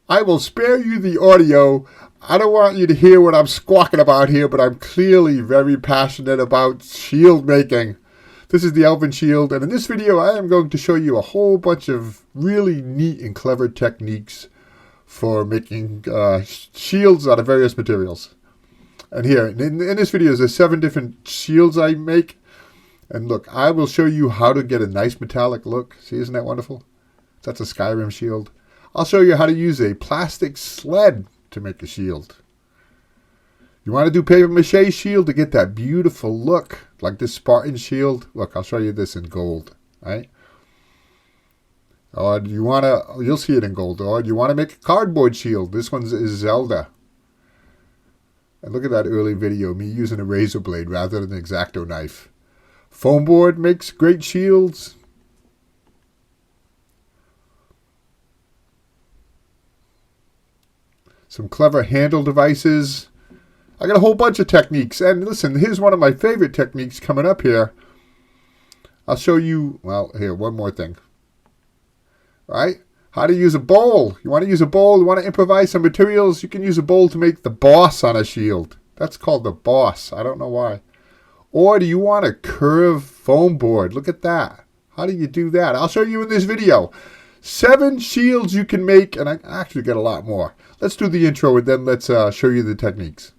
I will spare you the audio. I don't want you to hear what I'm squawking about here, but I'm clearly very passionate about shield making. This is the Elven Shield, and in this video I am going to show you a whole bunch of really neat and clever techniques for making shields out of various materials. And here, in this video, there's 7 different shields I make. And look, I will show you how to get a nice metallic look. See, isn't that wonderful? That's a Skyrim shield. I'll show you how to use a plastic sled to make a shield. You want to do paper mache shield to get that beautiful look, like this Spartan Shield. Look, I'll show you this in gold, right? Or you want to, you'll see it in gold. Or do you want to make a cardboard shield? This one is Zelda. And look at that early video, me using a razor blade rather than an X-Acto knife. Foamboard makes great shields. Some clever handle devices. I got a whole bunch of techniques. And listen, here's one of my favorite techniques coming up here. I'll show you, well, here, one more thing. All right? How to use a bowl. You want to use a bowl, you want to improvise some materials, you can use a bowl to make the boss on a shield. That's called the boss. I don't know why. Or do you want a curved foam board? Look at that. How do you do that? I'll show you in this video. 7 shields you can make, and I actually got a lot more. Let's do the intro, and then let's show you the techniques.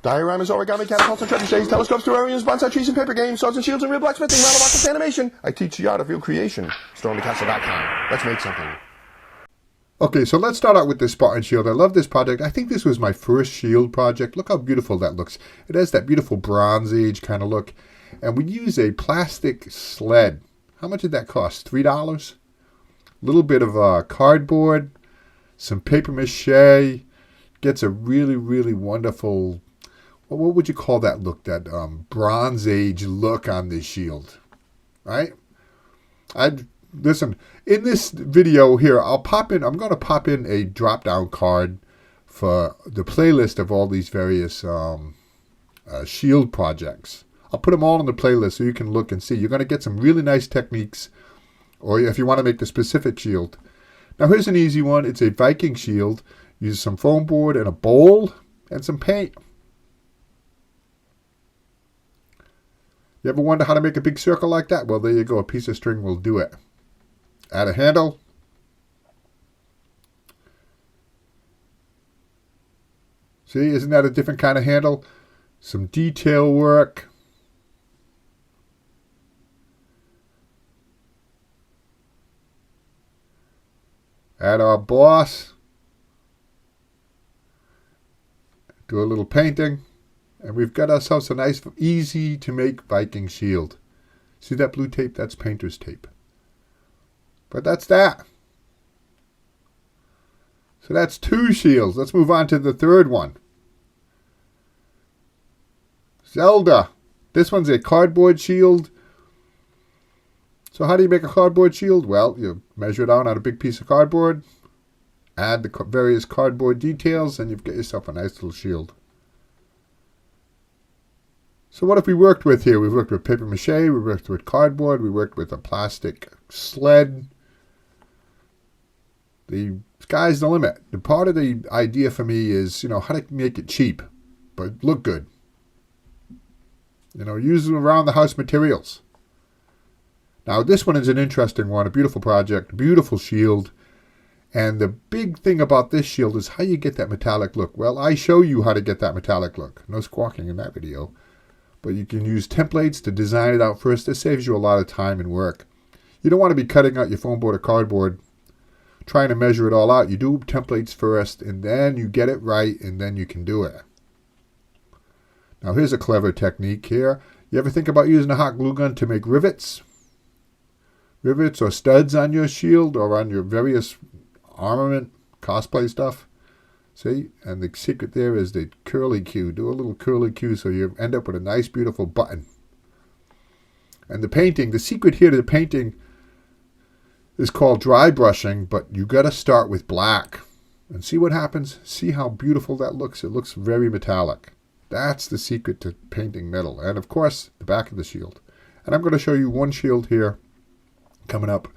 Dioramas, origami, catapults, and trebuchets, telescopes, terrariums, bonsai trees, and paper games, swords and shields, and real blacksmithing, robotics, animation. I teach the art of real creation. StormTheCastle.com. Let's make something. Okay, so let's start out with this Spartan Shield. I love this project. I think this was my first shield project. Look how beautiful that looks. It has that beautiful Bronze Age kind of look. And we use a plastic sled. How much did that cost? $3? A little bit of cardboard, some paper mache. Gets a really, really wonderful, what would you call that look? That Bronze Age look on this shield, right? Listen, in this video here, I'm going to pop in a drop-down card for the playlist of all these various shield projects. I'll put them all in the playlist so you can look and see. You're going to get some really nice techniques, or if you want to make the specific shield. Now here's an easy one. It's a Viking Shield. Use some foam board and a bowl and some paint. You ever wonder how to make a big circle like that? Well, there you go. A piece of string will do it. Add a handle. See, isn't that a different kind of handle? Some detail work. Add our boss. Do a little painting. And we've got ourselves a nice, easy to make Viking shield. See that blue tape? That's painter's tape. But that's that. So that's 2 shields. Let's move on to the third one. Zelda. This one's a cardboard shield. So how do you make a cardboard shield? Well, you measure it out on a big piece of cardboard. Add the various cardboard details, and you've got yourself a nice little shield. So what have we worked with here? We've worked with paper mache, we worked with cardboard, we worked with a plastic sled. The sky's the limit. The part of the idea for me is, how to make it cheap, but look good. Use around the house materials. Now this one is an interesting one, a beautiful project, beautiful shield. And the big thing about this shield is how you get that metallic look. Well, I show you how to get that metallic look. No squawking in that video. But you can use templates to design it out first. This saves you a lot of time and work. You don't want to be cutting out your foam board or cardboard, trying to measure it all out. You do templates first, and then you get it right, and then you can do it. Now here's a clever technique here. You ever think about using a hot glue gun to make rivets? Rivets or studs on your shield or on your various armament, cosplay stuff. See? And the secret there is the curly Q. Do a little curly Q so you end up with a nice, beautiful button. And the painting, the secret here to the painting is called dry brushing, but you got to start with black. And see what happens? See how beautiful that looks? It looks very metallic. That's the secret to painting metal. And of course, the back of the shield. And I'm going to show you one shield here coming up.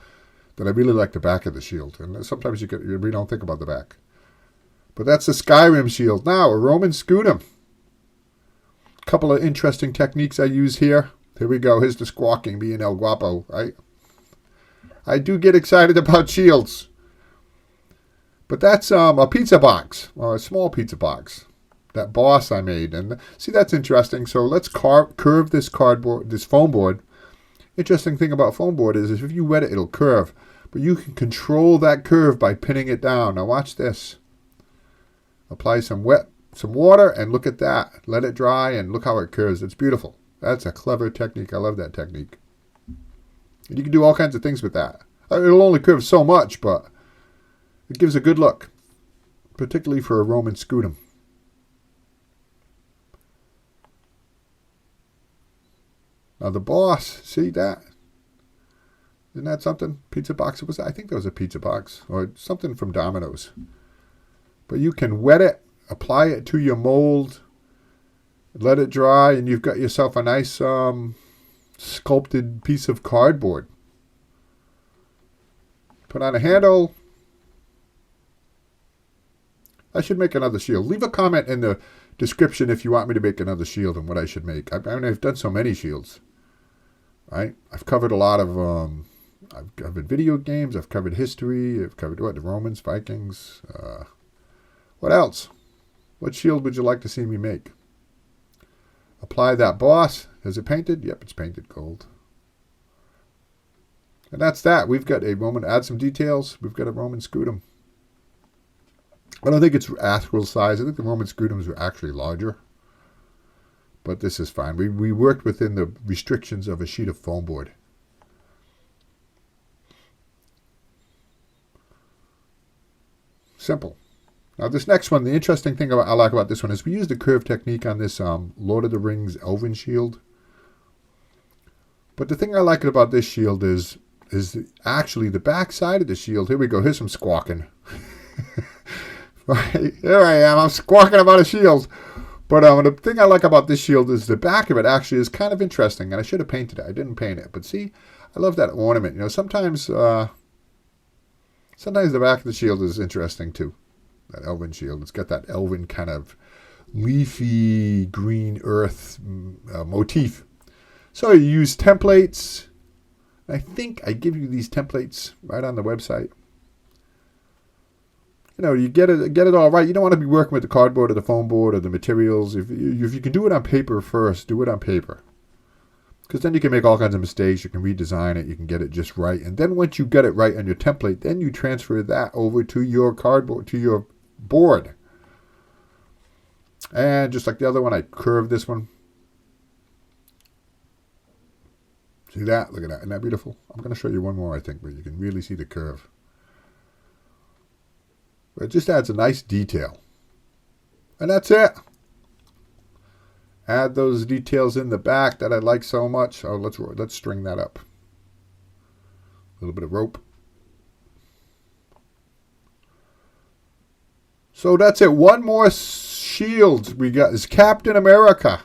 that I really like the back of the shield. And sometimes we don't think about the back. But that's the Skyrim shield. Now, a Roman Scutum. Couple of interesting techniques I use here. Here we go. Here's the squawking, being El Guapo, right? I do get excited about shields. But that's a pizza box, or a small pizza box. That boss I made. And see, that's interesting. So let's curve this cardboard, this foam board. Interesting thing about foam board is if you wet it, it'll curve. But you can control that curve by pinning it down. Now watch this. Apply some water, and look at that. Let it dry, and look how it curves. It's beautiful. That's a clever technique. I love that technique. And you can do all kinds of things with that. It'll only curve so much, but it gives a good look, particularly for a Roman Scutum. Now the boss, see that? Isn't that something? Pizza box? I think that was a pizza box, or something from Domino's. But you can wet it, apply it to your mold, let it dry, and you've got yourself a nice sculpted piece of cardboard. Put on a handle. I should make another shield. Leave a comment in the description if you want me to make another shield and what I should make. I mean, I've done so many shields, right? I've covered a lot of, I've covered video games, I've covered history, I've covered, the Romans, Vikings, what else? What shield would you like to see me make? Apply that boss. Is it painted? Yep, it's painted gold. And that's that. We've got a Roman, add some details. We've got a Roman Scutum. I don't think it's actual size. I think the Roman Scutums are actually larger. But this is fine. We worked within the restrictions of a sheet of foam board. Simple. Now this next one, the interesting thing I like about this one is we used the curve technique on this Lord of the Rings Elven shield. But the thing I like about this shield is actually the back side of the shield. Here we go. Here's some squawking. Right, here I am. I'm squawking about a shield. But the thing I like about this shield is the back of it actually is kind of interesting. And I should have painted it. I didn't paint it. But see, I love that ornament. You know, sometimes the back of the shield is interesting too. That Elven shield. It's got that Elven kind of leafy green earth motif. So you use templates. I think I give you these templates right on the website. You know, you get it all right. You don't want to be working with the cardboard or the foam board or the materials. If you can do it on paper first, do it on paper. Because then you can make all kinds of mistakes. You can redesign it. You can get it just right. And then once you get it right on your template, then you transfer that over to your cardboard, to your board. And just like the other one, I curved this one. See that? Look at that. Isn't that beautiful? I'm going to show you one more, I think, where you can really see the curve. But it just adds a nice detail. And that's it. Add those details in the back that I like so much. Oh, let's string that up. A little bit of rope. So that's it. One more shield we got is Captain America.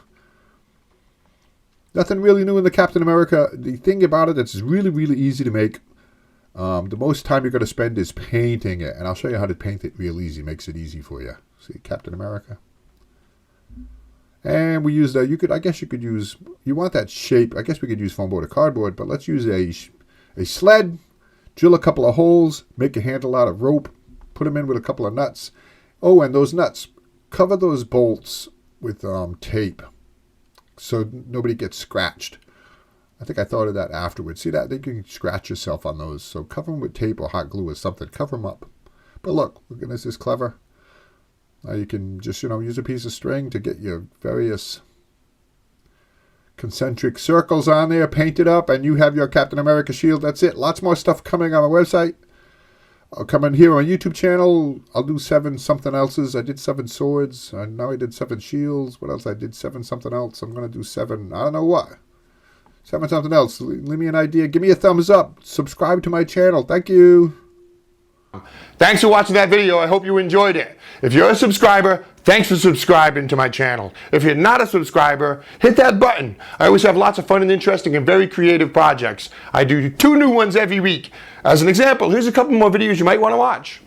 Nothing really new in the Captain America. The thing about it that's really, really easy to make. The most time you're going to spend is painting it. And I'll show you how to paint it real easy. Makes it easy for you. See, Captain America. And we use that. I guess you could use, you want that shape. I guess we could use foam board or cardboard. But let's use a sled. Drill a couple of holes. Make a handle out of rope. Put them in with a couple of nuts. Oh, and those nuts. Cover those bolts with tape. So nobody gets scratched. I think I thought of that afterwards. See that? They can scratch yourself on those. So cover them with tape or hot glue or something. Cover them up. But look at this. Is clever. Now you can just, use a piece of string to get your various concentric circles on there. Paint it up and you have your Captain America shield. That's it. Lots more stuff coming on my website. I'll come in here on my YouTube channel. I'll do 7 something else's. I did 7 swords. Now I did 7 shields. What else? I did 7 something else. I'm going to do 7. I don't know what. 7 something else. Leave me an idea. Give me a thumbs up. Subscribe to my channel. Thank you. Thanks for watching that video. I hope you enjoyed it. If you're a subscriber, thanks for subscribing to my channel. If you're not a subscriber, hit that button. I always have lots of fun and interesting and very creative projects. I do 2 new ones every week. As an example, here's a couple more videos you might want to watch.